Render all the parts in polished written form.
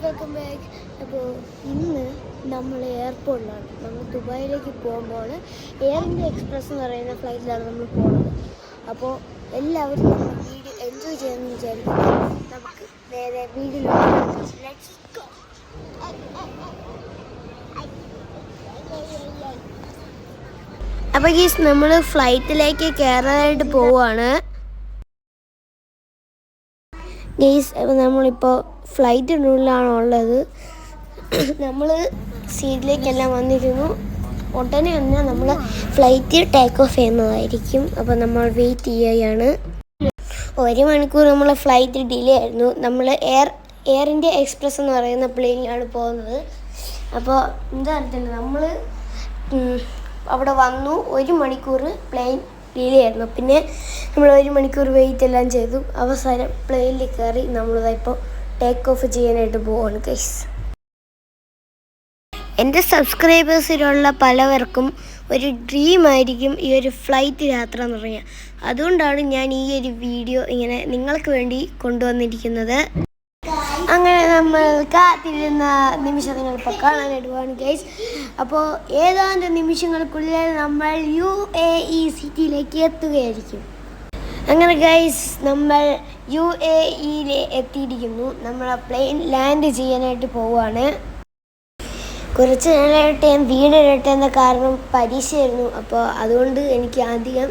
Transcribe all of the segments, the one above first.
Welcome back. അപ്പോൾ ഇന്ന് നമ്മൾ എയർപോർട്ടിലാണ്. നമ്മൾ ദുബായിലേക്ക് പോകുമ്പോൾ എയർ ഇന്ത്യ എക്സ്പ്രസ് എന്ന് പറയുന്ന ഫ്ലൈറ്റിലാണ് നമ്മൾ പോകുന്നത്. അപ്പോൾ എല്ലാവരും നമ്മൾ വീഡിയോ എൻജോയ് ചെയ്യാമെന്ന് വിചാരിക്കുന്നു. നമുക്ക് നേരെ വീഡിയോയിലോട്ട് ലെറ്റ്സ് ഗോ. അപ്പോൾ ഗീസ് നമ്മൾ ഫ്ലൈറ്റിലേക്ക് കയറാനായിട്ട് പോവുകയാണ്. ഗീസ് നമ്മളിപ്പോൾ ഫ്ലൈറ്റിനുള്ളിലാണ് ഉള്ളത്. നമ്മൾ സീറ്റിലേക്കെല്ലാം വന്നിരുന്നു. ഉടനെ തന്നെ നമ്മൾ ഫ്ലൈറ്റ് ടേക്ക് ഓഫ് ചെയ്യുന്നതായിരിക്കും. അപ്പോൾ നമ്മൾ വെയിറ്റ് ചെയ്യുകയാണ്. 1 മണിക്കൂർ നമ്മളെ ഫ്ലൈറ്റ് ഡിലേ ആയിരുന്നു. നമ്മൾ എയർ ഇന്ത്യ എക്സ്പ്രസ് എന്ന് പറയുന്ന പ്ലെയിനിലാണ് പോകുന്നത്. അപ്പോൾ എന്താ അറിയത്തില്ല, നമ്മൾ അവിടെ വന്നു. 1 മണിക്കൂർ പ്ലെയിൻ ഡിലേ ആയിരുന്നു. പിന്നെ നമ്മൾ 1 മണിക്കൂർ വെയിറ്റ് എല്ലാം ചെയ്തു. അവസാനം പ്ലെയിനിൽ കയറി നമ്മളിപ്പോൾ ടേക്ക് ഓഫ് ചെയ്യാനായിട്ട് പോവാണ് ഗൈസ്. എൻ്റെ സബ്സ്ക്രൈബേഴ്സിലുള്ള പലവർക്കും ഒരു ഡ്രീമായിരിക്കും ഈ ഒരു ഫ്ലൈറ്റ് യാത്ര എന്ന് പറഞ്ഞാൽ. അതുകൊണ്ടാണ് ഞാൻ ഈ ഒരു വീഡിയോ ഇങ്ങനെ നിങ്ങൾക്ക് വേണ്ടി കൊണ്ടുവന്നിരിക്കുന്നത്. അങ്ങനെ നമ്മൾ കാത്തിരുന്ന നിമിഷങ്ങൾ ഇപ്പോൾ കാണാനായിട്ട് പോവാണ് ഗൈസ്. അപ്പോൾ ഏതാണ്ട് നിമിഷങ്ങൾക്കുള്ളിൽ നമ്മൾ UAE സിറ്റിയിലേക്ക് എത്തുകയായിരിക്കും. അങ്ങനെ ഗൈസ് നമ്മൾ UAE എത്തിയിരിക്കുന്നു. നമ്മൾ ആ പ്ലെയിൻ ലാൻഡ് ചെയ്യാനായിട്ട് പോവുകയാണ്. കുറച്ച് നേരമായിട്ട് ഞാൻ വീഡിയോ എന്ന കാരണം പരീക്ഷയായിരുന്നു. അപ്പോൾ അതുകൊണ്ട് എനിക്ക് അധികം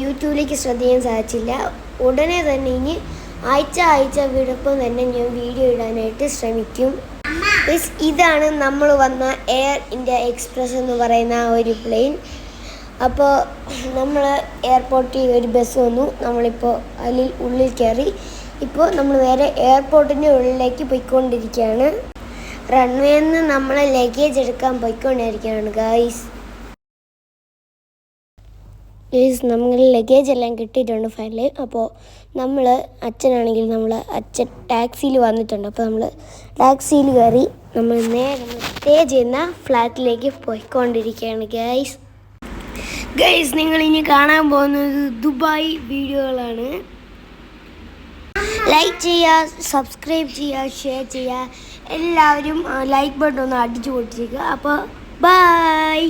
യൂട്യൂബിലേക്ക് ശ്രദ്ധിക്കാൻ സാധിച്ചില്ല. ഉടനെ തന്നെ ഇനി ആഴ്ച വീടൊപ്പം തന്നെ ഞാൻ വീഡിയോ ഇടാനായിട്ട് ശ്രമിക്കും. ഇതാണ് നമ്മൾ വന്ന എയർ ഇന്ത്യ എക്സ്പ്രസ് എന്ന് പറയുന്ന ഒരു പ്ലെയിൻ. അപ്പോൾ നമ്മൾ എയർപോർട്ടിൽ ഒരു ബസ് വന്നു. നമ്മളിപ്പോൾ അതിൽ ഉള്ളിൽ കയറി. ഇപ്പോൾ നമ്മൾ നേരെ എയർപോർട്ടിൻ്റെ ഉള്ളിലേക്ക് പോയിക്കൊണ്ടിരിക്കുകയാണ്. റൺവേയിൽ നിന്ന് നമ്മൾ ലഗേജ് എടുക്കാൻ പോയിക്കൊണ്ടിരിക്കുകയാണ് ഗൈസ്. നമ്മൾ ലഗേജ് എല്ലാം കിട്ടിയിട്ടുണ്ട് ഫൈനലി. അപ്പോൾ നമ്മൾ അച്ഛനാണെങ്കിൽ അച്ഛൻ ടാക്സിയിൽ വന്നിട്ടുണ്ട്. അപ്പോൾ നമ്മൾ ടാക്സിയിൽ കയറി നമ്മൾ നേരെ സ്റ്റേ ചെയ്യുന്ന ഫ്ലാറ്റിലേക്ക് പോയിക്കൊണ്ടിരിക്കുകയാണ് ഗൈസ്. നിങ്ങൾ ഇനി കാണാൻ പോകുന്നത് ദുബായ് വീഡിയോകളാണ്. ലൈക്ക് ചെയ്യുക, സബ്സ്ക്രൈബ് ചെയ്യുക, ഷെയർ ചെയ്യുക. എല്ലാവരും ലൈക്ക് ബട്ടൺ ഒന്ന് അടിച്ചു പൊട്ടിച്ചേക്കുക. അപ്പോൾ ബൈ.